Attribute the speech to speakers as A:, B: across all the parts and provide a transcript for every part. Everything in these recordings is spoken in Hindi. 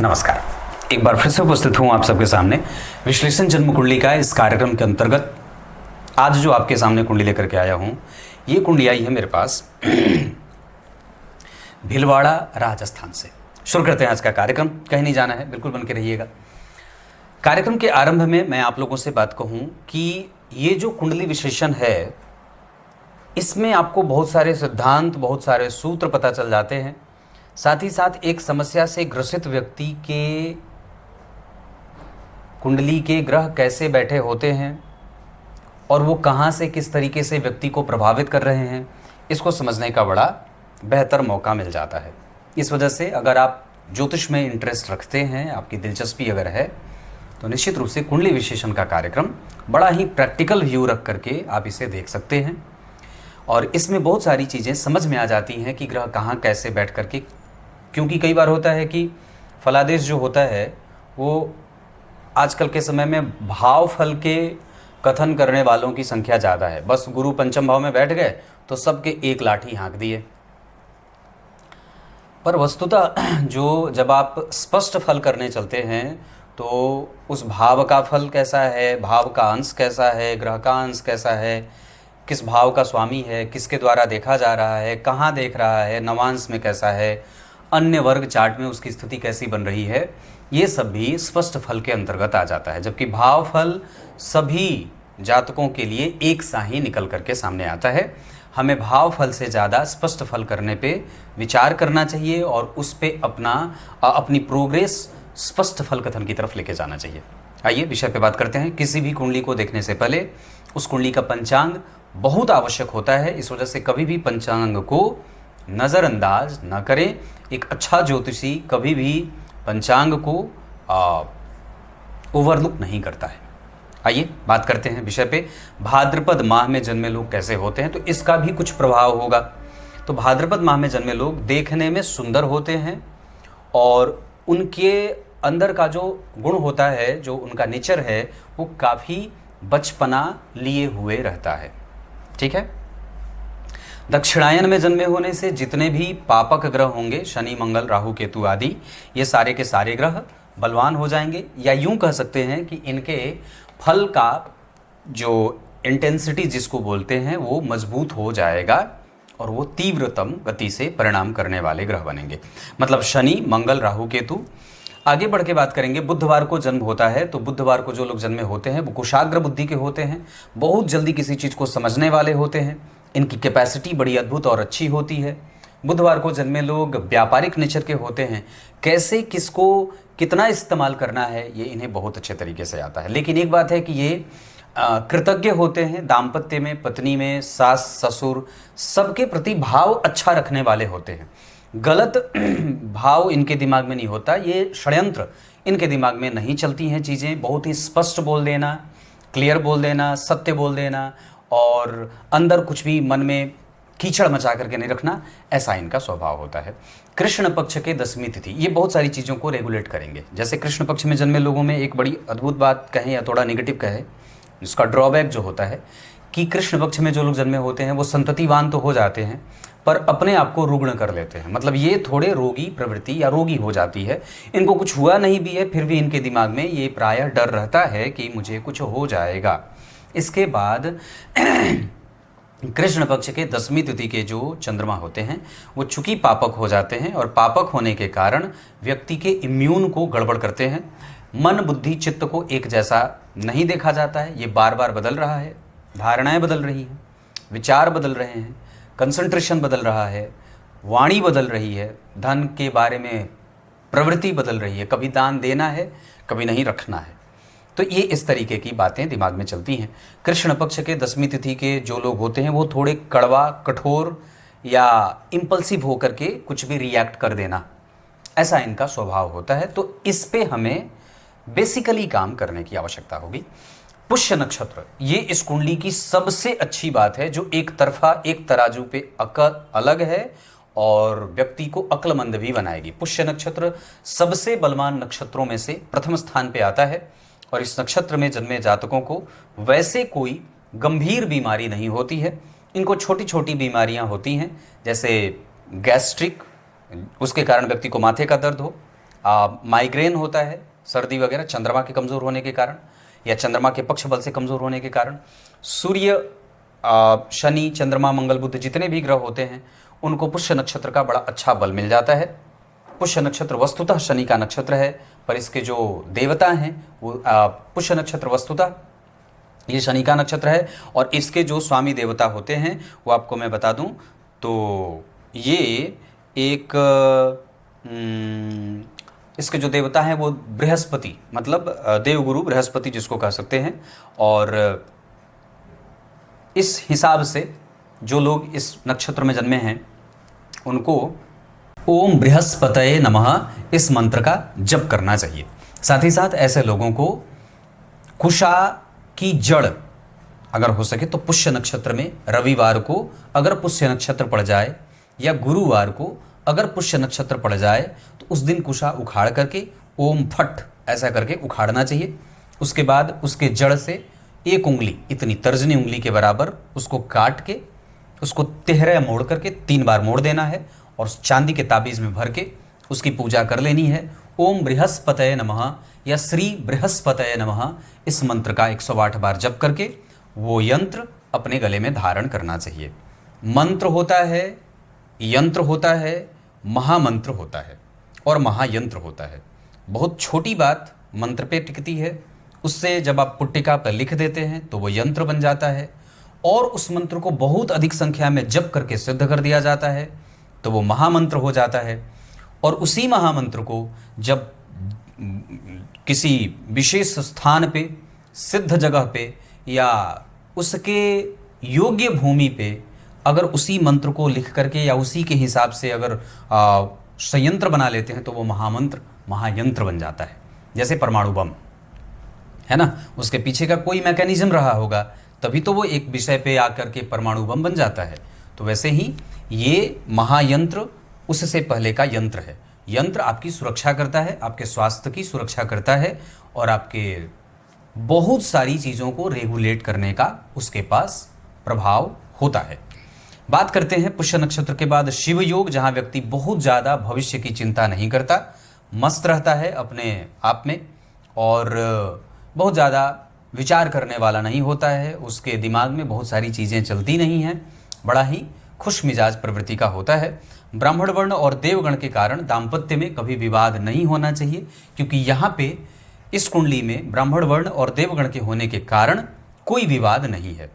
A: नमस्कार। एक बार फिर से उपस्थित हूँ आप सबके सामने विश्लेषण जन्म कुंडली का इस कार्यक्रम के अंतर्गत। आज जो आपके सामने कुंडली लेकर के आया हूँ, ये कुंडली आई है मेरे पास भीलवाड़ा राजस्थान से। शुरू करते हैं आज का कार्यक्रम। कहीं नहीं जाना है, बिल्कुल बन के रहिएगा। कार्यक्रम के आरंभ में मैं आप लोगों से बात कहूँ कि ये जो कुंडली विश्लेषण है, इसमें आपको बहुत सारे सिद्धांत, बहुत सारे सूत्र पता चल जाते हैं। साथ ही साथ एक समस्या से ग्रसित व्यक्ति के कुंडली के ग्रह कैसे बैठे होते हैं और वो कहाँ से किस तरीके से व्यक्ति को प्रभावित कर रहे हैं, इसको समझने का बड़ा बेहतर मौका मिल जाता है। इस वजह से अगर आप ज्योतिष में इंटरेस्ट रखते हैं, आपकी दिलचस्पी अगर है, तो निश्चित रूप से कुंडली विश्लेषण का कार्यक्रम बड़ा ही प्रैक्टिकल व्यू रख करके आप इसे देख सकते हैं और इसमें बहुत सारी चीज़ें समझ में आ जाती हैं कि ग्रह कहाँ कैसे बैठ करके। क्योंकि कई बार होता है कि फलादेश जो होता है वो आजकल के समय में भाव फल के कथन करने वालों की संख्या ज़्यादा है। बस गुरु पंचम भाव में बैठ गए तो सबके एक लाठी हाँक दिए। पर वस्तुतः जो जब आप स्पष्ट फल करने चलते हैं तो उस भाव का फल कैसा है, भाव का अंश कैसा है, ग्रह का अंश कैसा है, किस भाव का स्वामी है, किसके द्वारा देखा जा रहा है, कहाँ देख रहा है, नवांश में कैसा है, अन्य वर्ग चार्ट में उसकी स्थिति कैसी बन रही है, ये सब भी स्पष्ट फल के अंतर्गत आ जाता है। जबकि भाव फल सभी जातकों के लिए एक सा ही निकल करके सामने आता है। हमें भाव फल से ज़्यादा स्पष्ट फल करने पे विचार करना चाहिए और उस पे अपनी प्रोग्रेस स्पष्ट फल कथन की तरफ लेके जाना चाहिए। आइए विषय पे बात करते हैं। किसी भी कुंडली को देखने से पहले उस कुंडली का पंचांग बहुत आवश्यक होता है। इस वजह से कभी भी पंचांग को नज़रअंदाज न करें। एक अच्छा ज्योतिषी कभी भी पंचांग को ओवरलुक नहीं करता है। आइए बात करते हैं विषय पे। भाद्रपद माह में जन्मे लोग कैसे होते हैं, तो इसका भी कुछ प्रभाव होगा। तो भाद्रपद माह में जन्मे लोग देखने में सुंदर होते हैं और उनके अंदर का जो गुण होता है, जो उनका नेचर है, वो काफ़ी बचपना लिए हुए रहता है। ठीक है। दक्षिणायन में जन्मे होने से जितने भी पापक ग्रह होंगे, शनि, मंगल, राहु, केतु आदि, ये सारे के सारे ग्रह बलवान हो जाएंगे, या यूं कह सकते हैं कि इनके फल का जो इंटेंसिटी जिसको बोलते हैं वो मजबूत हो जाएगा और वो तीव्रतम गति से परिणाम करने वाले ग्रह बनेंगे। मतलब शनि, मंगल, राहु, केतु। आगे बढ़ के बात करेंगे। बुधवार को जन्म होता है तो बुधवार को जो लोग जन्मे होते हैं वो कुशाग्र बुद्धि के होते हैं, बहुत जल्दी किसी चीज़ को समझने वाले होते हैं, इनकी कैपेसिटी बड़ी अद्भुत और अच्छी होती है। बुधवार को जन्मे लोग व्यापारिक नेचर के होते हैं, कैसे किसको कितना इस्तेमाल करना है ये इन्हें बहुत अच्छे तरीके से आता है। लेकिन एक बात है कि ये कृतज्ञ होते हैं, दाम्पत्य में, पत्नी में, सास ससुर सबके प्रति भाव अच्छा रखने वाले होते हैं। गलत भाव इनके दिमाग में नहीं होता, ये षड्यंत्र इनके दिमाग में नहीं चलती हैं चीज़ें। बहुत ही स्पष्ट बोल देना, क्लियर बोल देना, सत्य बोल देना और अंदर कुछ भी मन में कीचड़ मचा करके नहीं रखना, ऐसा इनका स्वभाव होता है। कृष्ण पक्ष के 10वीं तिथि ये बहुत सारी चीज़ों को रेगुलेट करेंगे। जैसे कृष्ण पक्ष में जन्मे लोगों में एक बड़ी अद्भुत बात कहें या थोड़ा नेगेटिव कहें, इसका ड्रॉबैक जो होता है कि कृष्ण पक्ष में जो लोग जन्मे होते हैं वो संततिवान तो हो जाते हैं पर अपने आप को रुग्ण कर लेते हैं। मतलब ये थोड़े रोगी प्रवृत्ति या रोगी हो जाती है। इनको कुछ हुआ नहीं भी है फिर भी इनके दिमाग में ये प्रायः डर रहता है कि मुझे कुछ हो जाएगा। इसके बाद कृष्ण पक्ष के 10वीं तिथि के जो चंद्रमा होते हैं वो चूंकि पापक हो जाते हैं और पापक होने के कारण व्यक्ति के इम्यून को गड़बड़ करते हैं। मन, बुद्धि, चित्त को एक जैसा नहीं देखा जाता है, ये बार बार बदल रहा है, धारणाएं बदल रही हैं, विचार बदल रहे हैं, कंसंट्रेशन बदल रहा है, वाणी बदल रही है, धन के बारे में प्रवृत्ति बदल रही है, कभी दान देना है, कभी नहीं रखना है। तो ये इस तरीके की बातें दिमाग में चलती हैं। कृष्ण पक्ष के 10वीं तिथि के जो लोग होते हैं वो थोड़े कड़वा, कठोर या इम्पल्सिव होकर के कुछ भी रिएक्ट कर देना, ऐसा इनका स्वभाव होता है। तो इस पे हमें बेसिकली काम करने की आवश्यकता होगी। पुष्य नक्षत्र ये इस कुंडली की सबसे अच्छी बात है, जो एक तरफा, एक तराजू पे अलग है और व्यक्ति को अक्लमंद भी बनाएगी। पुष्य नक्षत्र सबसे बलवान नक्षत्रों में से प्रथम स्थान पे आता है और इस नक्षत्र में जन्मे जातकों को वैसे कोई गंभीर बीमारी नहीं होती है। इनको छोटी छोटी बीमारियां होती हैं, जैसे गैस्ट्रिक, उसके कारण व्यक्ति को माथे का दर्द हो, माइग्रेन होता है, सर्दी वगैरह चंद्रमा के कमज़ोर होने के कारण या चंद्रमा के पक्ष बल से कमज़ोर होने के कारण। सूर्य, शनि, चंद्रमा, मंगल, बुध जितने भी ग्रह होते हैं उनको पुष्य नक्षत्र का बड़ा अच्छा बल मिल जाता है। पुष्य नक्षत्र वस्तुतः शनि का नक्षत्र है, पर इसके जो देवता हैं वो पुष्य नक्षत्र वस्तुतः ये शनि का नक्षत्र है, और इसके जो स्वामी देवता होते हैं वो आपको मैं बता दूं तो ये एक इसके जो देवता हैं वो बृहस्पति, मतलब देवगुरु बृहस्पति जिसको कह सकते हैं। और इस हिसाब से जो लोग इस नक्षत्र में जन्मे हैं उनको ओम बृहस्पतये नमः इस मंत्र का जप करना चाहिए। साथ ही साथ ऐसे लोगों को कुशा की जड़ अगर हो सके तो पुष्य नक्षत्र में रविवार को अगर पुष्य नक्षत्र पड़ जाए या गुरुवार को अगर पुष्य नक्षत्र पड़ जाए तो उस दिन कुशा उखाड़ करके ओम फट ऐसा करके उखाड़ना चाहिए। उसके बाद उसके जड़ से एक उंगली, इतनी तर्जनी उंगली के बराबर उसको काट के उसको तिहरा मोड़ करके 3 बार मोड़ देना है और चांदी के ताबीज़ में भर के उसकी पूजा कर लेनी है। ओम बृहस्पतये नमः या श्री बृहस्पतये नमः इस मंत्र का 108 बार जप करके वो यंत्र अपने गले में धारण करना चाहिए। मंत्र होता है, यंत्र होता है, महामंत्र होता है और महायंत्र होता है। बहुत छोटी बात मंत्र पे टिकती है, उससे जब आप पुट्टिका पर लिख देते हैं तो वो यंत्र बन जाता है, और उस मंत्र को बहुत अधिक संख्या में जप करके सिद्ध कर दिया जाता है तो वो महामंत्र हो जाता है। और उसी महामंत्र को जब किसी विशेष स्थान पे, सिद्ध जगह पे या उसके योग्य भूमि पे अगर उसी मंत्र को लिख करके या उसी के हिसाब से अगर संयंत्र बना लेते हैं तो वो महामंत्र महायंत्र बन जाता है। जैसे परमाणु बम है ना, उसके पीछे का कोई मैकेनिज्म रहा होगा तभी तो वो एक विषय पे आकर के परमाणु बम बन जाता है। तो वैसे ही ये महायंत्र उससे पहले का यंत्र है। यंत्र आपकी सुरक्षा करता है, आपके स्वास्थ्य की सुरक्षा करता है और आपके बहुत सारी चीज़ों को रेगुलेट करने का उसके पास प्रभाव होता है। बात करते हैं पुष्य नक्षत्र के बाद शिव योग, जहाँ व्यक्ति बहुत ज़्यादा भविष्य की चिंता नहीं करता, मस्त रहता है अपने आप में और बहुत ज़्यादा विचार करने वाला नहीं होता है, उसके दिमाग में बहुत सारी चीज़ें चलती नहीं हैं, बड़ा ही खुश मिजाज प्रवृत्ति का होता है। ब्राह्मण वर्ण और देवगण के कारण दाम्पत्य में कभी विवाद नहीं होना चाहिए, क्योंकि यहाँ पे इस कुंडली में ब्राह्मण वर्ण और देवगण के होने के कारण कोई विवाद नहीं है।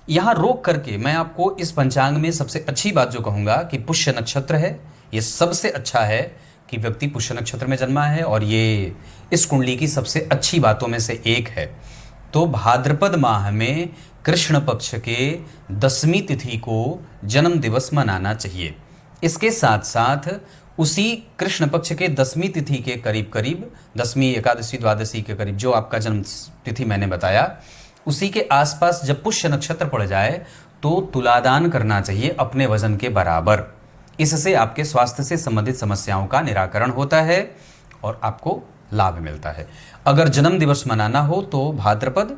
A: यहाँ रोक करके मैं आपको इस पंचांग में सबसे अच्छी बात जो कहूँगा कि पुष्य नक्षत्र है, ये सबसे अच्छा है कि व्यक्ति पुष्य नक्षत्र में जन्मा है और ये इस कुंडली की सबसे अच्छी बातों में से एक है। तो भाद्रपद माह में कृष्ण पक्ष के 10वीं तिथि को जन्म दिवस मनाना चाहिए। इसके साथ साथ उसी कृष्ण पक्ष के 10वीं तिथि के करीब करीब 10वीं एकादशी द्वादशी के करीब जो आपका जन्म तिथि मैंने बताया, उसी के आसपास जब पुष्य नक्षत्र पड़ जाए तो तुलादान करना चाहिए अपने वजन के बराबर। इससे आपके स्वास्थ्य से संबंधित समस्याओं का निराकरण होता है और आपको लाभ मिलता है। अगर जन्म दिवस मनाना हो तो भाद्रपद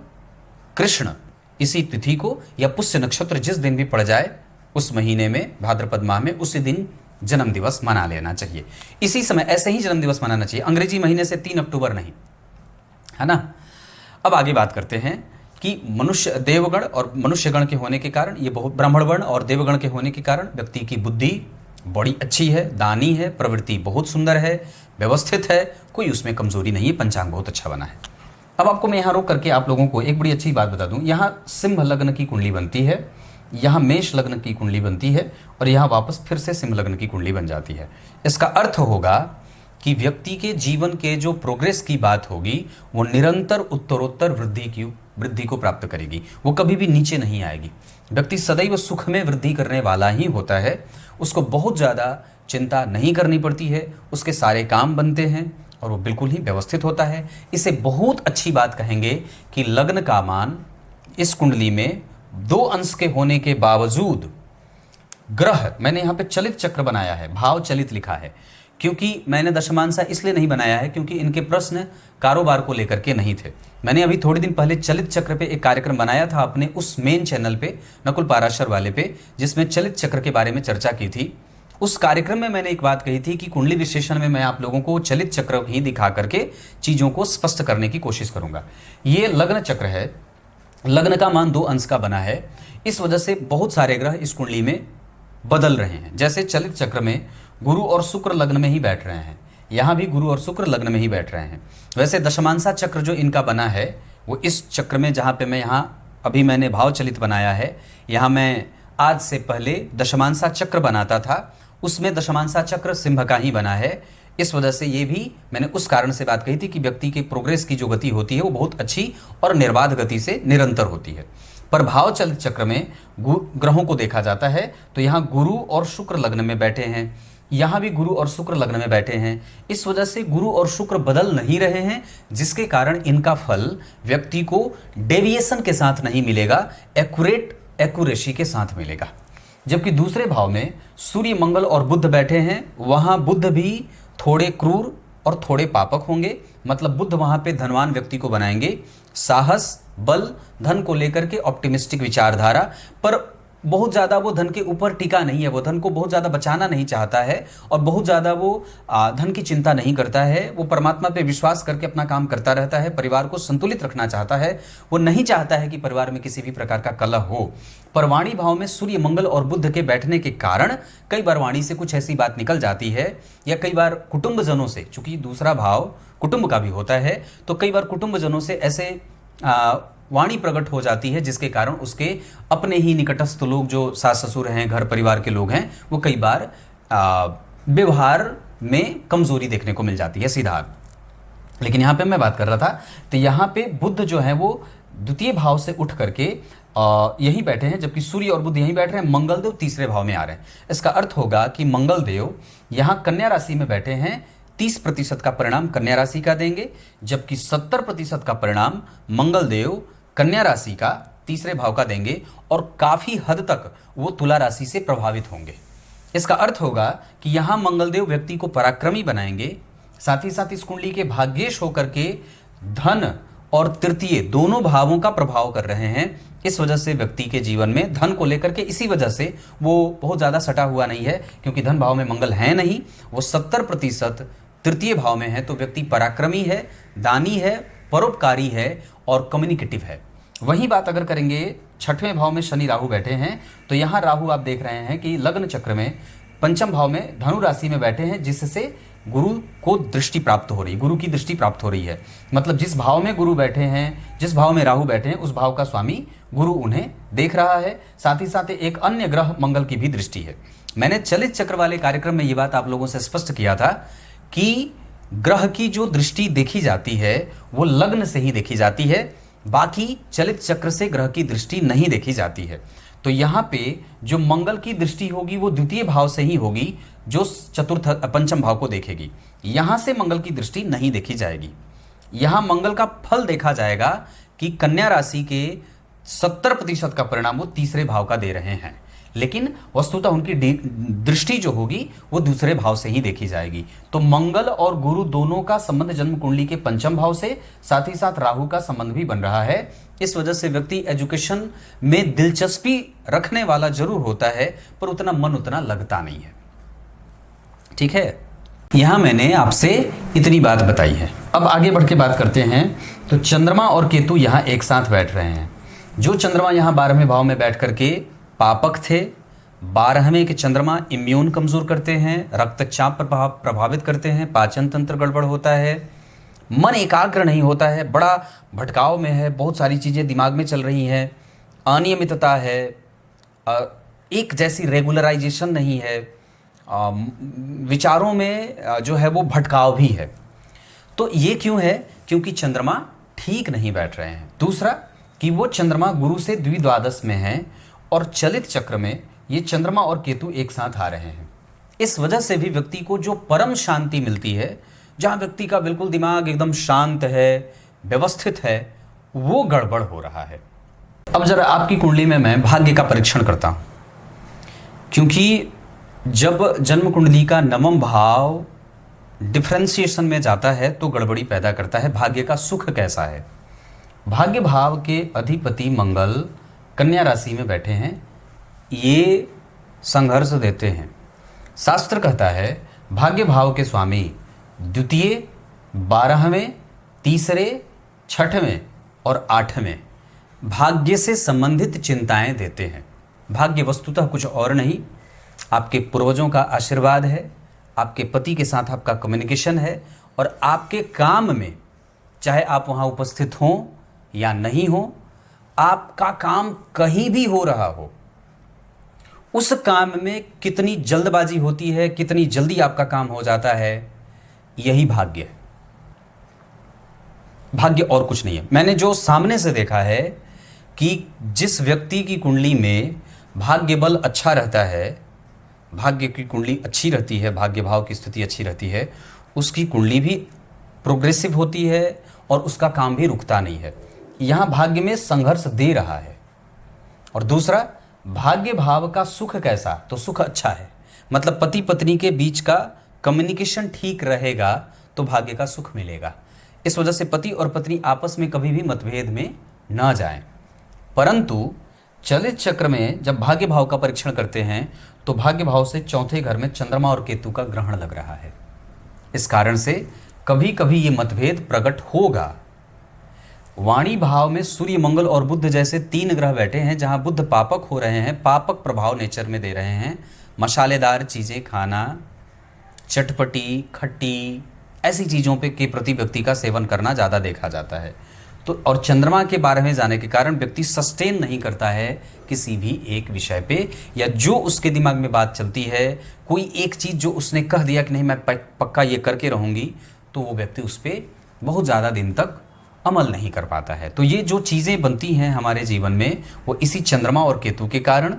A: कृष्ण इसी तिथि को या पुष्य नक्षत्र जिस दिन भी पड़ जाए उस महीने में भाद्रपद माह में उसी दिन जन्म दिवस मना लेना चाहिए। इसी समय ऐसे ही जन्म दिवस मनाना चाहिए, अंग्रेजी महीने से 3 अक्टूबर नहीं, है ना। अब आगे बात करते हैं कि मनुष्य देवगण और मनुष्यगण के होने के कारण, ये बहुत ब्राह्मण वर्ण और देवगण के होने के कारण व्यक्ति की बुद्धि बड़ी अच्छी है, दानी है, प्रवृत्ति बहुत सुंदर है, व्यवस्थित है, कोई उसमें कमजोरी नहीं है, पंचांग बहुत अच्छा बना है। अब आपको मैं यहाँ रोक करके आप लोगों को एक बड़ी अच्छी बात बता दूँ, यहाँ सिंह लग्न की कुंडली बनती है, यहाँ मेष लग्न की कुंडली बनती है और यहाँ वापस फिर से सिंह लग्न की कुंडली बन जाती है। इसका अर्थ होगा कि व्यक्ति के जीवन के जो प्रोग्रेस की बात होगी वो निरंतर उत्तरोत्तर वृद्धि को प्राप्त करेगी, वो कभी भी नीचे नहीं आएगी। व्यक्ति सदैव सुख में वृद्धि करने वाला ही होता है, उसको बहुत ज़्यादा चिंता नहीं करनी पड़ती है, उसके सारे काम बनते हैं और वो बिल्कुल ही व्यवस्थित होता है। इसे बहुत अच्छी बात कहेंगे कि लग्न का मान इस कुंडली में 2 अंश के होने के बावजूद ग्रह, मैंने यहाँ पे चलित चक्र बनाया है, भाव चलित लिखा है, क्योंकि मैंने दशमांशा इसलिए नहीं बनाया है क्योंकि इनके प्रश्न कारोबार को लेकर के नहीं थे। मैंने अभी थोड़े दिन पहले चलित चक्र पे एक कार्यक्रम बनाया था अपने उस मेन चैनल पे, नकुल पाराशर वाले पे, जिसमें चलित चक्र के बारे में चर्चा की थी। उस कार्यक्रम में मैंने एक बात कही थी कि कुंडली विश्लेषण में मैं आप लोगों को चलित चक्र ही दिखा करके चीज़ों को स्पष्ट करने की कोशिश करूंगा। ये लग्न चक्र है, लग्न का मान 2 अंश का बना है, इस वजह से बहुत सारे ग्रह इस कुंडली में बदल रहे हैं। जैसे चलित चक्र में गुरु और शुक्र लग्न में ही बैठ रहे हैं, यहाँ भी गुरु और शुक्र लग्न में ही बैठ रहे हैं। वैसे दशमांशा चक्र जो इनका बना है वो इस चक्र में, जहाँ पे मैं यहाँ अभी मैंने भाव चलित बनाया है, यहाँ मैं आज से पहले दशमांशा चक्र बनाता था, उसमें दशमांशा चक्र सिंह का ही बना है। इस वजह से ये भी मैंने उस कारण से बात कही थी कि व्यक्ति के प्रोग्रेस की जो गति होती है वो बहुत अच्छी और निर्बाध गति से निरंतर होती है। पर भाव चलित चक्र में ग्रहों को देखा जाता है तो यहाँ गुरु और शुक्र लग्न में बैठे हैं, यहाँ भी गुरु और शुक्र लग्न में बैठे हैं। इस वजह से गुरु और शुक्र बदल नहीं रहे हैं, जिसके कारण इनका फल व्यक्ति को डेविएशन के साथ नहीं मिलेगा, एक्यूरेसी के साथ मिलेगा। जबकि दूसरे भाव में सूर्य, मंगल और बुध बैठे हैं, वहाँ बुध भी थोड़े क्रूर और थोड़े पापक होंगे। मतलब बुध वहाँ पे धनवान व्यक्ति को बनाएंगे, साहस, बल, धन को लेकर के ऑप्टिमिस्टिक विचारधारा, पर बहुत ज़्यादा वो धन के ऊपर टिका नहीं है, वो धन को बहुत ज़्यादा बचाना नहीं चाहता है और बहुत ज़्यादा वो धन की चिंता नहीं करता है। वो परमात्मा पे विश्वास करके अपना काम करता रहता है, परिवार को संतुलित रखना चाहता है, वो नहीं चाहता है कि परिवार में किसी भी प्रकार का कलह हो। पर वाणी भाव में सूर्य, मंगल और बुध के बैठने के कारण कई बार वाणी से कुछ ऐसी बात निकल जाती है, या कई बार कुटुंबजनों से, चूंकि दूसरा भाव कुटुंब का भी होता है, तो कई बार कुटुंबजनों से ऐसे वाणी प्रकट हो जाती है जिसके कारण उसके अपने ही निकटस्थ लोग जो सास ससुर हैं, घर परिवार के लोग हैं, वो कई बार व्यवहार में कमजोरी देखने को मिल जाती है सीधा। लेकिन यहाँ पे मैं बात कर रहा था तो यहाँ पे बुध जो है वो द्वितीय भाव से उठ करके यहीं बैठे हैं, जबकि सूर्य और बुध यहीं बैठ रहे हैं, मंगल देव तीसरे भाव में आ रहे हैं। इसका अर्थ होगा कि मंगल देव यहाँ कन्या राशि में बैठे हैं, 30% का परिणाम कन्या राशि का देंगे, जबकि 70% का परिणाम मंगल देव कन्या राशि का तीसरे भाव का देंगे और काफी हद तक वो तुला राशि से प्रभावित होंगे। इसका अर्थ होगा कि यहाँ मंगलदेव व्यक्ति को पराक्रमी बनाएंगे, साथ ही साथ इस कुंडली के भाग्येश होकर के धन और तृतीय दोनों भावों का प्रभाव कर रहे हैं। इस वजह से व्यक्ति के जीवन में धन को लेकर के इसी वजह से वो बहुत ज़्यादा सटा हुआ नहीं है, क्योंकि धन भाव में मंगल है नहीं, वो 70% तृतीय भाव में है। तो व्यक्ति पराक्रमी है, दानी है, परोपकारी है और कम्युनिकेटिव है। वही बात अगर करेंगे, छठवें भाव में शनि राहु बैठे हैं, तो यहाँ राहु आप देख रहे हैं कि लग्न चक्र में पंचम भाव में धनु राशि में बैठे हैं, जिससे गुरु को दृष्टि प्राप्त हो रही, गुरु की दृष्टि प्राप्त हो रही है। मतलब जिस भाव में गुरु बैठे हैं, जिस भाव में राहु बैठे हैं, उस भाव का स्वामी गुरु उन्हें देख रहा है। साथ ही साथ एक अन्य ग्रह मंगल की भी दृष्टि है। मैंने चलित चक्र वाले कार्यक्रम में ये बात आप लोगों से स्पष्ट किया था कि ग्रह की जो दृष्टि देखी जाती है वो लग्न से ही देखी जाती है, बाकी चलित चक्र से ग्रह की दृष्टि नहीं देखी जाती है। तो यहाँ पे जो मंगल की दृष्टि होगी वो द्वितीय भाव से ही होगी, जो चतुर्थ पंचम भाव को देखेगी। यहाँ से मंगल की दृष्टि नहीं देखी जाएगी। यहाँ मंगल का फल देखा जाएगा कि कन्या राशि के 70% का परिणाम वो तीसरे भाव का दे रहे हैं, लेकिन वस्तुतः उनकी दृष्टि जो होगी वो दूसरे भाव से ही देखी जाएगी। तो मंगल और गुरु दोनों का संबंध जन्म कुंडली के पंचम भाव से, साथ ही साथ राहु का संबंध भी बन रहा है। इस वजह से व्यक्ति एजुकेशन में दिलचस्पी रखने वाला जरूर होता है, पर उतना मन उतना लगता नहीं है। ठीक है, यहां मैंने आपसे इतनी बात बताई है। अब आगे बढ़ के बात करते हैं। तो चंद्रमा और केतु यहां एक साथ बैठ रहे हैं। जो चंद्रमा यहां 12वें भाव में बैठ करके पापक थे, 12वें के चंद्रमा इम्यून कमजोर करते हैं, रक्तचाप प्रभावित करते हैं, पाचन तंत्र गड़बड़ होता है, मन एकाग्र नहीं होता है, बड़ा भटकाव में है, बहुत सारी चीज़ें दिमाग में चल रही हैं, अनियमितता है, एक जैसी रेगुलराइजेशन नहीं है, विचारों में जो है वो भटकाव भी है। तो ये क्यों है? क्योंकि चंद्रमा ठीक नहीं बैठ रहे हैं। दूसरा कि वो चंद्रमा गुरु से द्विद्वादश में है और चलित चक्र में ये चंद्रमा और केतु एक साथ आ रहे हैं। इस वजह से भी व्यक्ति को जो परम शांति मिलती है, जहाँ व्यक्ति का बिल्कुल दिमाग एकदम शांत है, व्यवस्थित है, वो गड़बड़ हो रहा है। अब जरा आपकी कुंडली में मैं भाग्य का परीक्षण करता हूँ, क्योंकि जब जन्म कुंडली का नवम भाव डिफरेंशिएशन में जाता है तो गड़बड़ी पैदा करता है। भाग्य का सुख कैसा है? भाग्य भाव के अधिपति मंगल कन्या राशि में बैठे हैं, ये संघर्ष देते हैं। शास्त्र कहता है भाग्य भाव के स्वामी द्वितीय, 12वें, तीसरे, 6वें और 8वें भाग्य से संबंधित चिंताएं देते हैं। भाग्य वस्तुतः कुछ और नहीं, आपके पूर्वजों का आशीर्वाद है, आपके पति के साथ आपका कम्युनिकेशन है और आपके काम में, चाहे आप वहाँ उपस्थित हों या नहीं हों, आपका काम कहीं भी हो रहा हो, उस काम में कितनी जल्दबाजी होती है, कितनी जल्दी आपका काम हो जाता है, यही भाग्य है। भाग्य और कुछ नहीं है। मैंने जो सामने से देखा है कि जिस व्यक्ति की कुंडली में भाग्य बल अच्छा रहता है, भाग्य की कुंडली अच्छी रहती है, भाग्य भाव की स्थिति अच्छी रहती है, उसकी कुंडली भी प्रोग्रेसिव होती है और उसका काम भी रुकता नहीं है। यहाँ भाग्य में संघर्ष दे रहा है। और दूसरा, भाग्य भाव का सुख कैसा, तो सुख अच्छा है, मतलब पति पत्नी के बीच का कम्युनिकेशन ठीक रहेगा तो भाग्य का सुख मिलेगा। इस वजह से पति और पत्नी आपस में कभी भी मतभेद में ना जाएं। परंतु चलित चक्र में जब भाग्य भाव का परीक्षण करते हैं तो भाग्य भाव से चौथे घर में चंद्रमा और केतु का ग्रहण लग रहा है। इस कारण से कभी कभी ये मतभेद प्रकट होगा। वाणी भाव में सूर्य, मंगल और बुध जैसे 3 ग्रह बैठे हैं, जहां बुध पापक हो रहे हैं, पापक प्रभाव नेचर में दे रहे हैं। मसालेदार चीज़ें खाना, चटपटी, खट्टी, ऐसी चीज़ों पे के प्रति व्यक्ति का सेवन करना ज़्यादा देखा जाता है। तो और चंद्रमा के बारे में जाने के कारण व्यक्ति सस्टेन नहीं करता है किसी भी एक विषय पे, या जो उसके दिमाग में बात चलती है, कोई एक चीज़ जो उसने कह दिया कि नहीं मैं पक्का ये करके रहूँगी, तो वो व्यक्ति उस पर बहुत ज़्यादा दिन तक अमल नहीं कर पाता है। तो ये जो चीज़ें बनती हैं हमारे जीवन में, वो इसी चंद्रमा और केतु के कारण,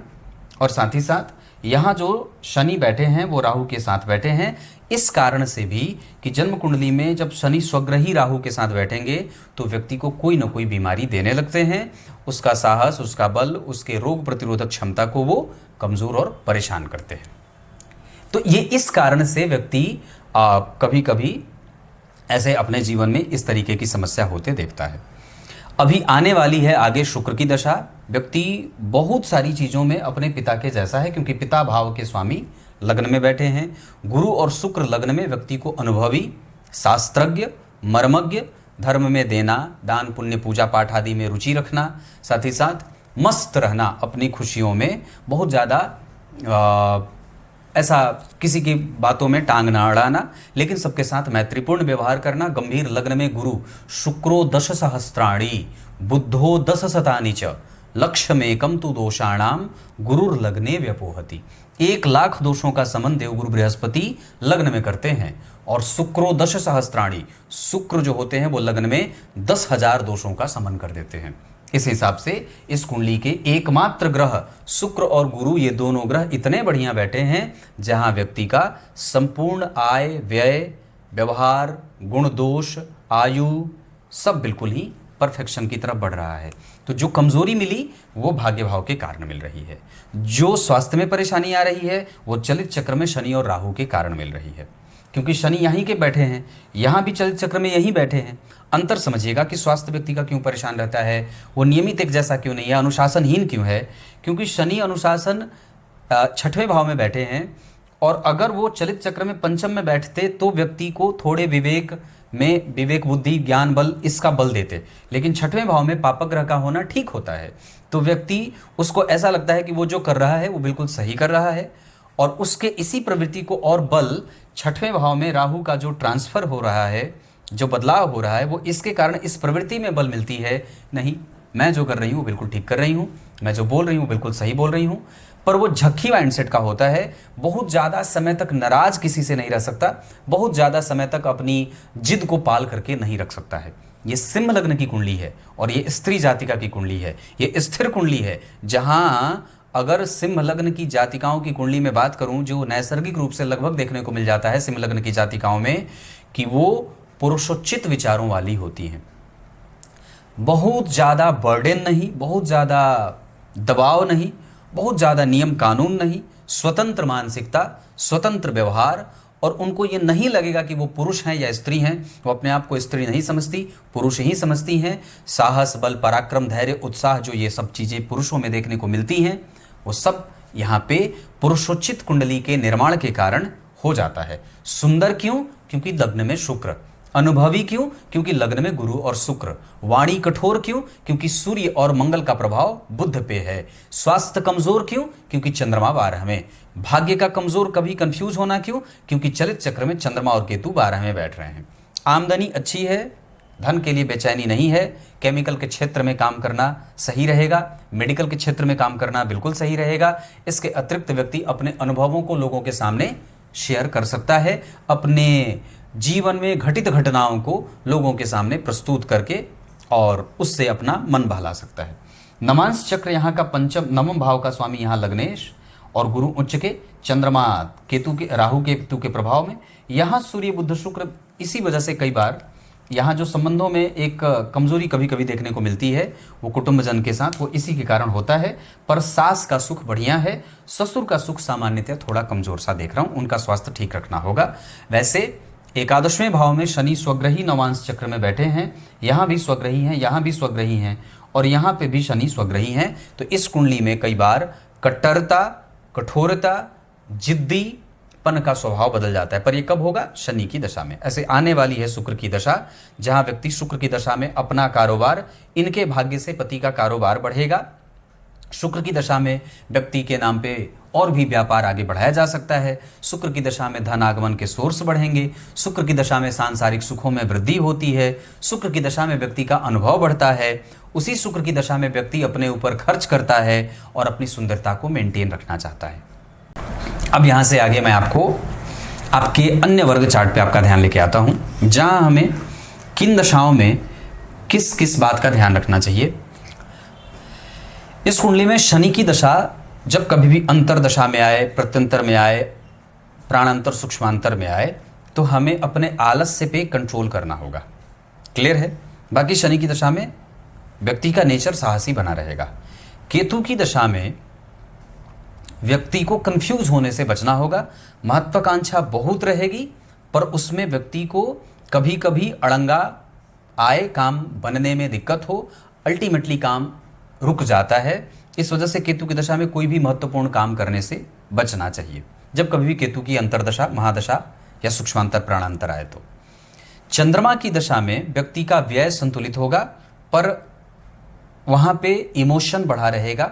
A: और साथ ही साथ यहाँ जो शनि बैठे हैं वो राहु के साथ बैठे हैं। इस कारण से भी कि जन्म कुंडली में जब शनि स्वग्रही राहु के साथ बैठेंगे तो व्यक्ति को कोई ना कोई बीमारी देने लगते हैं। उसका साहस, उसका बल, उसके रोग प्रतिरोधक क्षमता को वो कमज़ोर और परेशान करते हैं। तो ये इस कारण से व्यक्ति कभी कभी ऐसे अपने जीवन में इस तरीके की समस्या होते देखता है। अभी आने वाली है आगे शुक्र की दशा। व्यक्ति बहुत सारी चीज़ों में अपने पिता के जैसा है, क्योंकि पिता भाव के स्वामी लग्न में बैठे हैं। गुरु और शुक्र लग्न में व्यक्ति को अनुभवी, शास्त्रज्ञ, मर्मज्ञ, धर्म में देना, दान पुण्य, पूजा पाठ आदि में रुचि रखना, साथ ही साथ मस्त रहना, अपनी खुशियों में बहुत ज़्यादा ऐसा किसी की बातों में टांग ना अड़ाना, लेकिन सबके साथ मैत्रीपूर्ण व्यवहार करना। गंभीर लग्न में गुरु, शुक्रो 10 सहस्त्राणी, बुद्धो 10 शतानि च, लक्ष्यमेकम तु दोषाणाम गुरुर लग्ने व्यपोहति। 1,00,000 दोषों का समन देवगुरु बृहस्पति लग्न में करते हैं। और शुक्रो 10 सहस्त्राणी, शुक्र जो होते हैं वो लग्न में 10,000 दोषों का समन कर देते हैं। इस हिसाब से इस कुंडली के एकमात्र ग्रह शुक्र और गुरु, ये दोनों ग्रह इतने बढ़िया बैठे हैं जहां व्यक्ति का संपूर्ण आय, व्यय, व्यवहार, गुण दोष, आयु सब बिल्कुल ही परफेक्शन की तरफ बढ़ रहा है। तो जो कमजोरी मिली वो भाग्य भाव के कारण मिल रही है। जो स्वास्थ्य में परेशानी आ रही है वो चलित चक्र में शनि और राहु के कारण मिल रही है, क्योंकि शनि यहीं के बैठे हैं, यहाँ भी चलित चक्र में यहीं बैठे हैं। अंतर समझिएगा कि स्वास्थ्य व्यक्ति का क्यों परेशान रहता है, वो नियमित एक जैसा क्यों नहीं है, अनुशासनहीन क्यों है। क्योंकि शनि अनुशासन 6वें भाव में बैठे हैं, और अगर वो चलित चक्र में पंचम में बैठते तो व्यक्ति को थोड़े विवेक में, विवेक, बुद्धि, ज्ञान, बल, इसका बल देते। लेकिन 6वें भाव में पापक ग्रह का होना ठीक होता है, तो व्यक्ति उसको ऐसा लगता है कि वो जो कर रहा है वो बिल्कुल सही कर रहा है, और उसके इसी प्रवृत्ति को और बल 6वें भाव में राहु का जो ट्रांसफर हो रहा है, जो बदलाव हो रहा है, वो इसके कारण इस प्रवृत्ति में बल मिलती है। नहीं, मैं जो कर रही हूँ बिल्कुल ठीक कर रही हूँ, मैं जो बोल रही हूँ बिल्कुल सही बोल रही हूँ। पर वो झक्की माइंडसेट का होता है, बहुत ज़्यादा समय तक नाराज किसी से नहीं रह सकता, बहुत ज़्यादा समय तक अपनी जिद को पाल करके नहीं रख सकता है। ये सिंह लग्न की कुंडली है और ये स्त्री जातिका की कुंडली है, ये स्थिर कुंडली है। जहाँ अगर सिंह लग्न की जातिकाओं की कुंडली में बात करूं, जो नैसर्गिक रूप से लगभग देखने को मिल जाता है सिंह लग्न की जातिकाओं में, कि वो पुरुषोचित विचारों वाली होती हैं। बहुत ज़्यादा बर्डन नहीं, बहुत ज़्यादा दबाव नहीं, बहुत ज़्यादा नियम कानून नहीं, स्वतंत्र मानसिकता, स्वतंत्र व्यवहार। और उनको ये नहीं लगेगा कि वो पुरुष हैं या स्त्री हैं, वो अपने आप को स्त्री नहीं समझती, पुरुष ही समझती हैं। साहस, बल, पराक्रम, धैर्य, उत्साह, जो ये सब चीज़ें पुरुषों में देखने को मिलती हैं, वो सब यहाँ पे पुरुषोचित कुंडली के निर्माण के कारण हो जाता है। सुंदर क्यों? क्योंकि लग्न में शुक्र। अनुभवी क्यों? क्योंकि लग्न में गुरु और शुक्र। वाणी कठोर क्यों? क्योंकि सूर्य और मंगल का प्रभाव बुध पे है। स्वास्थ्य कमजोर क्यों? क्योंकि चंद्रमा 12 में। भाग्य का कमजोर कभी कंफ्यूज होना क्यों? क्योंकि चलित चक्र में चंद्रमा और केतु 12 में बैठ रहे हैं। आमदनी अच्छी है, धन के लिए बेचैनी नहीं है। केमिकल के क्षेत्र में काम करना सही रहेगा, मेडिकल के क्षेत्र में काम करना बिल्कुल सही रहेगा। इसके अतिरिक्त व्यक्ति अपने अनुभवों को लोगों के सामने शेयर कर सकता है, अपने जीवन में घटित घटनाओं को लोगों के सामने प्रस्तुत करके और उससे अपना मन बहला सकता है। नवांश चक्र यहाँ का पंचम नवम भाव का स्वामी यहाँ लग्नेश और गुरु उच्च के, चंद्रमा केतु के, राहु केतु के प्रभाव में। यहाँ सूर्य बुध शुक्र, इसी वजह से कई बार यहाँ जो संबंधों में एक कमजोरी कभी कभी देखने को मिलती है वो कुटुंबजन के साथ, वो इसी के कारण होता है। पर सास का सुख बढ़िया है, ससुर का सुख सामान्यतः थोड़ा कमजोर सा देख रहा हूँ, उनका स्वास्थ्य ठीक रखना होगा। वैसे एकादशवें भाव में शनि स्वग्रही नवांश चक्र में बैठे हैं, यहाँ भी स्वग्रही हैं, यहाँ भी स्वग्रही हैं और यहाँ पे भी शनि स्वग्रही हैं। तो इस कुंडली में कई बार कट्टरता, कठोरता, जिद्दीपन का स्वभाव बदल जाता है। पर ये कब होगा? शनि की दशा में। ऐसे आने वाली है शुक्र की दशा, जहाँ व्यक्ति शुक्र की दशा में अपना कारोबार, इनके भाग्य से पति का कारोबार बढ़ेगा। शुक्र की दशा में व्यक्ति के नाम पे और भी व्यापार आगे बढ़ाया जा सकता है। शुक्र की दशा में धन आगमन के सोर्स बढ़ेंगे। शुक्र की दशा में सांसारिक सुखों में वृद्धि होती है। शुक्र की दशा में व्यक्ति का अनुभव बढ़ता है। उसी शुक्र की दशा में व्यक्ति अपने ऊपर खर्च करता है और अपनी सुंदरता को मेंटेन रखना चाहता है। अब यहाँ से आगे मैं आपको आपके अन्य वर्ग चार्ट पे आपका ध्यान लेके आता हूँ, जहाँ हमें किन दशाओं में किस किस बात का ध्यान रखना चाहिए। इस कुंडली में शनि की दशा जब कभी भी अंतर दशा में आए, प्रत्यंतर में आए, प्राणांतर सूक्ष्मांतर में आए, तो हमें अपने आलस्य पे कंट्रोल करना होगा। क्लियर है? बाकी शनि की दशा में व्यक्ति का नेचर साहसी बना रहेगा। केतु की दशा में व्यक्ति को कंफ्यूज होने से बचना होगा। महत्वाकांक्षा बहुत रहेगी, पर उसमें व्यक्ति को कभी कभी अड़ंगा आए, काम बनने में दिक्कत हो, अल्टीमेटली काम रुक जाता है। इस वजह से केतु की दशा में कोई भी महत्वपूर्ण काम करने से बचना चाहिए जब कभी भी केतु की अंतरदशा, महादशा या सूक्ष्मांतर प्राणांतर आए। तो चंद्रमा की दशा में व्यक्ति का व्यय संतुलित होगा, पर वहाँ पे इमोशन बढ़ा रहेगा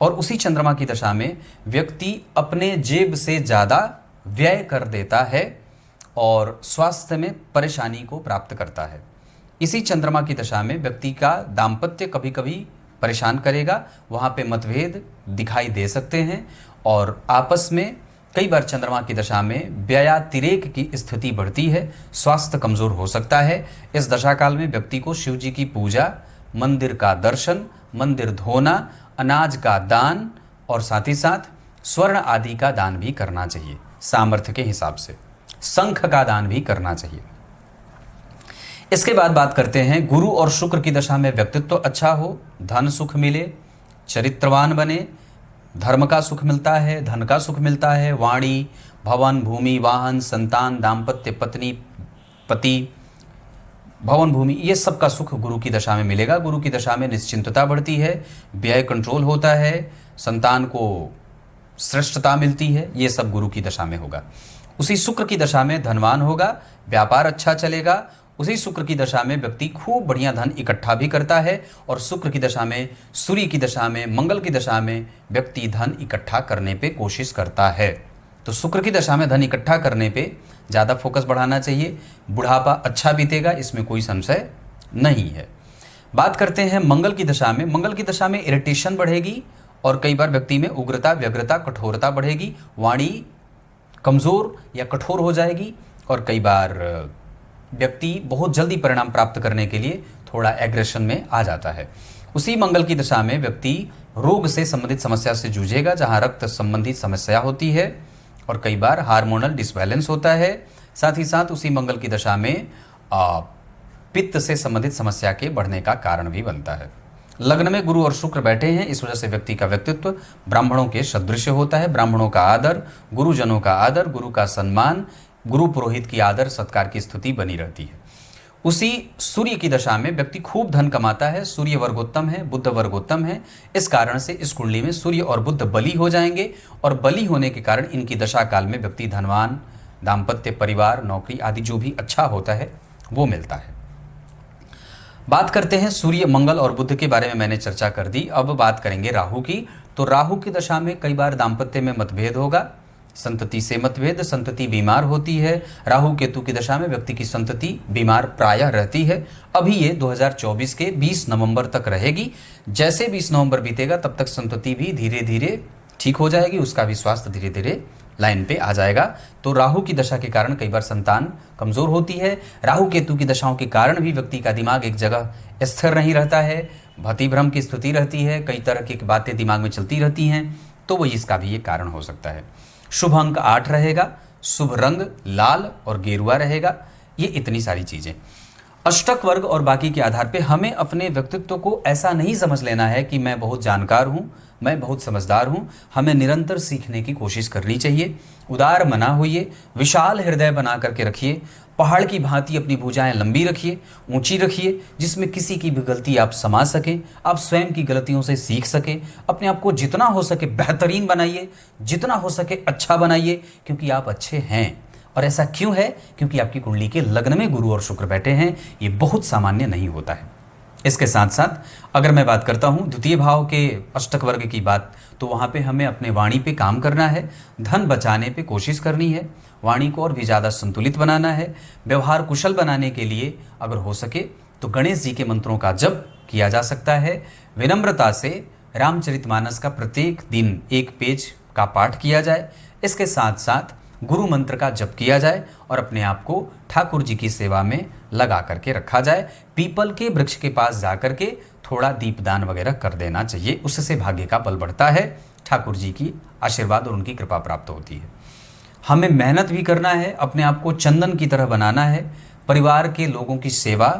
A: और उसी चंद्रमा की दशा में व्यक्ति अपने जेब से ज़्यादा व्यय कर देता है और स्वास्थ्य में परेशानी को प्राप्त करता है। इसी चंद्रमा की दशा में व्यक्ति का दाम्पत्य कभी कभी परेशान करेगा, वहाँ पे मतभेद दिखाई दे सकते हैं और आपस में कई बार चंद्रमा की दशा में व्ययातिरेक की स्थिति बढ़ती है, स्वास्थ्य कमज़ोर हो सकता है। इस दशा काल में व्यक्ति को शिव जी की पूजा, मंदिर का दर्शन, मंदिर धोना, अनाज का दान और साथ ही साथ स्वर्ण आदि का दान भी करना चाहिए। सामर्थ्य के हिसाब से शंख का दान भी करना चाहिए। इसके बाद बात करते हैं गुरु और शुक्र की दशा में व्यक्तित्व अच्छा हो, धन सुख मिले, चरित्रवान बने, धर्म का सुख मिलता है, धन का सुख मिलता है, वाणी, भवन, भूमि, वाहन, संतान, दाम्पत्य, पत्नी, पति, भवन, भूमि, ये सब का सुख गुरु की दशा में मिलेगा। गुरु की दशा में निश्चिंतता बढ़ती है, व्यय कंट्रोल होता है, संतान को श्रेष्ठता मिलती है, ये सब गुरु की दशा में होगा। उसी शुक्र की दशा में धनवान होगा, व्यापार अच्छा चलेगा। उसी शुक्र की दशा में व्यक्ति खूब बढ़िया धन इकट्ठा भी करता है और शुक्र की दशा में, सूर्य की दशा में, मंगल की दशा में व्यक्ति धन इकट्ठा करने पे कोशिश करता है। तो शुक्र की दशा में धन इकट्ठा करने पे ज़्यादा फोकस बढ़ाना चाहिए। बुढ़ापा अच्छा बीतेगा, इसमें कोई संशय नहीं है। बात करते हैं मंगल की दशा में। मंगल की दशा में इरिटेशन बढ़ेगी और कई बार व्यक्ति में उग्रता, व्यग्रता, कठोरता बढ़ेगी, वाणी कमज़ोर या कठोर हो जाएगी और कई बार व्यक्ति बहुत जल्दी परिणाम प्राप्त करने के लिए थोड़ा एग्रेशन में आ जाता है। उसी मंगल की दशा में व्यक्ति रोग से संबंधित समस्या से जूझेगा, जहां रक्त संबंधित समस्या होती है और कई बार हार्मोनल डिसबैलेंस होता है। साथ ही साथ उसी मंगल की दशा में पित्त से संबंधित समस्या के बढ़ने का कारण भी बनता है। लग्न में गुरु और शुक्र बैठे हैं, इस वजह से व्यक्ति का व्यक्तित्व ब्राह्मणों के सदृश होता है। ब्राह्मणों का आदर, गुरुजनों का आदर, गुरु का सम्मान, गुरु पुरोहित की आदर सत्कार की स्थिति बनी रहती है। उसी सूर्य की दशा में व्यक्ति खूब धन कमाता है। सूर्य वर्गोत्तम है, बुध वर्गोत्तम है। इस कारण से इस कुंडली में सूर्य और बुध बली हो जाएंगे और बली होने के कारण इनकी दशा काल में व्यक्ति धनवान, दाम्पत्य, परिवार, नौकरी आदि जो भी अच्छा होता है वो मिलता है। बात करते हैं सूर्य, मंगल और बुध के बारे में मैंने चर्चा कर दी। अब बात करेंगे राहु की। तो राहु की दशा में कई बार दाम्पत्य में मतभेद होगा, संतति से मतभेद, संतति बीमार होती है। राहु केतु की दशा में व्यक्ति की संतति बीमार प्रायः रहती है। अभी ये 2024 के 20 नवंबर तक रहेगी। जैसे 20 नवंबर बीतेगा तब तक संतति भी धीरे धीरे ठीक हो जाएगी, उसका भी स्वास्थ्य धीरे धीरे लाइन पे आ जाएगा। तो राहु की दशा के कारण कई बार संतान कमजोर होती है। राहु केतु की दशाओं के कारण भी व्यक्ति का दिमाग एक जगह स्थिर नहीं रहता है, भ्रम की स्थिति रहती है, कई तरह की बातें दिमाग में चलती रहती हैं। तो वही इसका भी एक कारण हो सकता है। शुभ अंक 8 रहेगा, शुभ रंग लाल और गेरुआ रहेगा। ये इतनी सारी चीजें अष्टक वर्ग और बाकी के आधार पे हमें अपने व्यक्तित्व को ऐसा नहीं समझ लेना है कि मैं बहुत जानकार हूं, मैं बहुत समझदार हूं। हमें निरंतर सीखने की कोशिश करनी चाहिए। उदार मना होइए, विशाल हृदय बना करके रखिए, पहाड़ की भांति अपनी भुजाएं लंबी रखिए, ऊंची रखिए, जिसमें किसी की भी गलती आप समा सकें, आप स्वयं की गलतियों से सीख सकें। अपने आप को जितना हो सके बेहतरीन बनाइए, जितना हो सके अच्छा बनाइए, क्योंकि आप अच्छे हैं। और ऐसा क्यों है? क्योंकि आपकी कुंडली के लग्न में गुरु और शुक्र बैठे हैं। ये बहुत सामान्य नहीं होता है। इसके साथ साथ अगर मैं बात करता हूँ द्वितीय भाव के अष्टक वर्ग की बात, तो वहाँ पे हमें अपने वाणी पे काम करना है, धन बचाने पे कोशिश करनी है, वाणी को और भी ज़्यादा संतुलित बनाना है। व्यवहार कुशल बनाने के लिए अगर हो सके तो गणेश जी के मंत्रों का जप किया जा सकता है। विनम्रता से रामचरितमानस का प्रत्येक दिन एक पेज का पाठ किया जाए। इसके साथ साथ गुरु मंत्र का जप किया जाए और अपने आप को ठाकुर जी की सेवा में लगा करके रखा जाए। पीपल के वृक्ष के पास जा करके थोड़ा दीपदान वगैरह कर देना चाहिए, उससे भाग्य का बल बढ़ता है, ठाकुर जी की आशीर्वाद और उनकी कृपा प्राप्त होती है। हमें मेहनत भी करना है, अपने आप को चंदन की तरह बनाना है। परिवार के लोगों की सेवा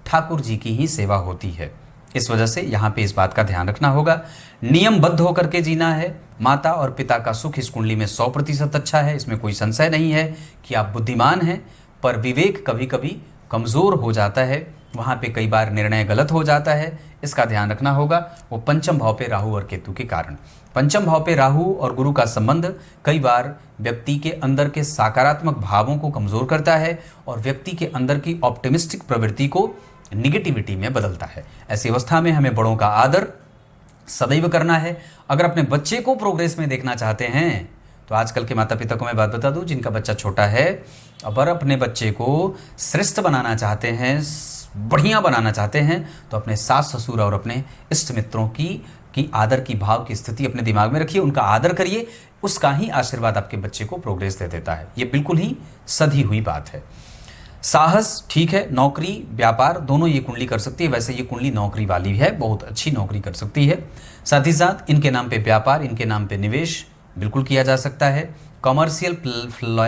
A: ठाकुर जी की ही सेवा होती है। इस वजह से यहाँ पे इस बात का ध्यान रखना होगा। नियमबद्ध होकर के जीना है। माता और पिता का सुख इस कुंडली में 100% अच्छा है, इसमें कोई संशय नहीं है कि आप बुद्धिमान हैं, पर विवेक कभी कभी कमज़ोर हो जाता है। वहाँ पे कई बार निर्णय गलत हो जाता है, इसका ध्यान रखना होगा। वो पंचम भाव पे राहु और केतु के कारण। पंचम भाव पे राहु और गुरु का संबंध कई बार व्यक्ति के अंदर के सकारात्मक भावों को कमज़ोर करता है और व्यक्ति के अंदर की ऑप्टिमिस्टिक प्रवृत्ति को निगेटिविटी में बदलता है। ऐसी अवस्था में हमें बड़ों का आदर सदैव करना है। अगर अपने बच्चे को प्रोग्रेस में देखना चाहते हैं तो आजकल के माता पिता को मैं बात बता दूं, जिनका बच्चा छोटा है, अगर अपने बच्चे को श्रेष्ठ बनाना चाहते हैं, बढ़िया बनाना चाहते हैं, तो अपने सास ससुर और अपने इष्ट मित्रों की आदर की भाव की स्थिति अपने दिमाग में रखिए, उनका आदर करिए। उसका ही आशीर्वाद आपके बच्चे को प्रोग्रेस दे देता है। ये बिल्कुल ही सधी हुई बात है। साहस ठीक है, नौकरी व्यापार दोनों ये कुंडली कर सकती है। वैसे ये कुंडली नौकरी वाली है, बहुत अच्छी नौकरी कर सकती है। साथ ही साथ इनके नाम पे व्यापार, इनके नाम पे निवेश बिल्कुल किया जा सकता है। कमर्शियल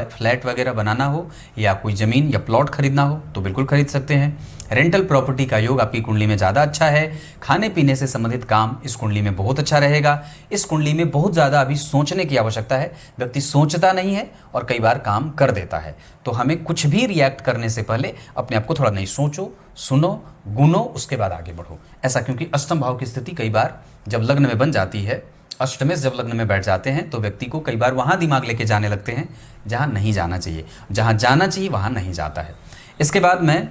A: फ्लैट वगैरह बनाना हो या कोई ज़मीन या प्लॉट खरीदना हो तो बिल्कुल खरीद सकते हैं। रेंटल प्रॉपर्टी का योग आपकी कुंडली में ज़्यादा अच्छा है। खाने पीने से संबंधित काम इस कुंडली में बहुत अच्छा रहेगा। इस कुंडली में बहुत ज़्यादा अभी सोचने की आवश्यकता है। व्यक्ति सोचता नहीं है और कई बार काम कर देता है। तो हमें कुछ भी रिएक्ट करने से पहले अपने आप को थोड़ा नहीं सोचो, सुनो, गुनो, उसके बाद आगे बढ़ो। ऐसा क्योंकि अष्टम भाव की स्थिति कई बार जब लग्न में बन जाती है, अष्टमेश जब लग्न में बैठ जाते हैं तो व्यक्ति को कई बार वहाँ दिमाग लेके जाने लगते हैं जहाँ नहीं जाना चाहिए, जहाँ जाना चाहिए वहाँ नहीं जाता है। इसके बाद मैं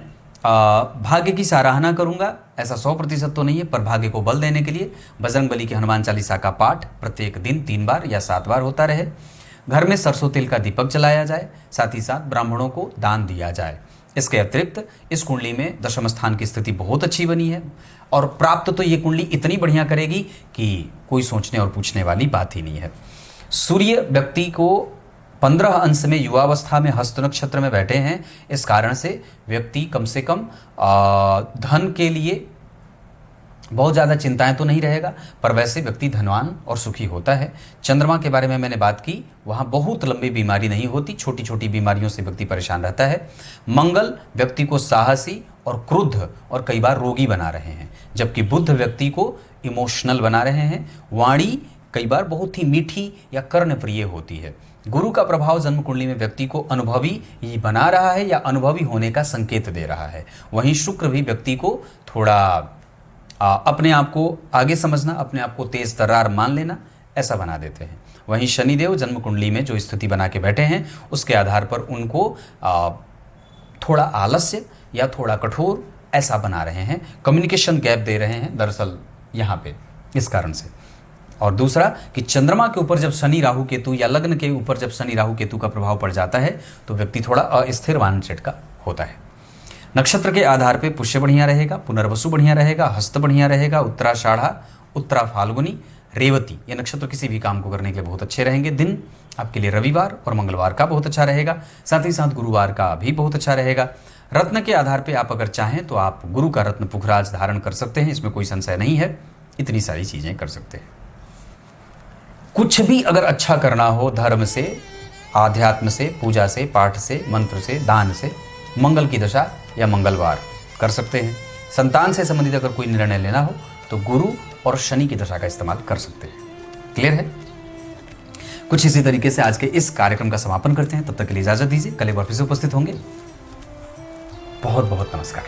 A: भाग्य की सराहना करूँगा। ऐसा 100% तो नहीं है, पर भाग्य को बल देने के लिए बजरंगबली के हनुमान चालीसा का पाठ प्रत्येक दिन 3 बार या 7 बार होता रहे। घर में सरसों तेल का दीपक जलाया जाए, साथ ही साथ ब्राह्मणों को दान दिया जाए। इसके अतिरिक्त इस कुंडली में दशम स्थान की स्थिति बहुत अच्छी बनी है और प्राप्त तो ये कुंडली इतनी बढ़िया करेगी कि कोई सोचने और पूछने वाली बात ही नहीं है। सूर्य व्यक्ति को 15 अंश में युवावस्था में हस्त नक्षत्र में बैठे हैं। इस कारण से व्यक्ति कम से कम धन के लिए बहुत ज़्यादा चिंताएं तो नहीं रहेगा, पर वैसे व्यक्ति धनवान और सुखी होता है। चंद्रमा के बारे में मैंने बात की, वहाँ बहुत लंबी बीमारी नहीं होती, छोटी छोटी बीमारियों से व्यक्ति परेशान रहता है। मंगल व्यक्ति को साहसी और क्रुद्ध और कई बार रोगी बना रहे हैं, जबकि बुध व्यक्ति को इमोशनल बना रहे हैं। वाणी कई बार बहुत ही मीठी या कर्णप्रिय होती है। गुरु का प्रभाव जन्म कुंडली में व्यक्ति को अनुभवी ही बना रहा है या अनुभवी होने का संकेत दे रहा है। वहीं शुक्र भी व्यक्ति को थोड़ा अपने आप को आगे समझना, अपने आप को तेज तर्रार मान लेना, ऐसा बना देते हैं। वहीं शनिदेव जन्म कुंडली में जो स्थिति बना के बैठे हैं उसके आधार पर उनको थोड़ा आलस्य या थोड़ा कठोर ऐसा बना रहे हैं, कम्युनिकेशन गैप दे रहे हैं दरअसल यहाँ पे, इस कारण से। और दूसरा कि चंद्रमा के ऊपर जब शनि राहु केतु या लग्न के ऊपर जब शनि राहु केतु का प्रभाव पड़ जाता है तो व्यक्ति थोड़ा अस्थिर माइंडसेट का होता है। नक्षत्र के आधार पे पुष्य बढ़िया रहेगा, पुनर्वसु बढ़िया रहेगा, हस्त बढ़िया रहेगा, उत्तराषाढ़ा, उत्तरा फाल्गुनी, रेवती ये नक्षत्र किसी भी काम को करने के लिए बहुत अच्छे रहेंगे। दिन आपके लिए रविवार और मंगलवार का बहुत अच्छा रहेगा, साथ ही साथ गुरुवार का भी बहुत अच्छा रहेगा। रत्न के आधार पे आप अगर चाहें तो आप गुरु का रत्न पुखराज धारण कर सकते हैं, इसमें कोई संशय नहीं है, इतनी सारी चीजें कर सकते हैं। कुछ भी अगर अच्छा करना हो धर्म से, आध्यात्म से, पूजा से, पाठ से, मंत्र से, दान से, मंगल की दशा या मंगलवार कर सकते हैं। संतान से संबंधित अगर कोई निर्णय लेना हो तो गुरु और शनि की दशा का इस्तेमाल कर सकते हैं। क्लियर है? कुछ इसी तरीके से आज के इस कार्यक्रम का समापन करते हैं। तब तक के लिए इजाजत दीजिए, कल एक बार फिर से उपस्थित होंगे। बहुत बहुत नमस्कार।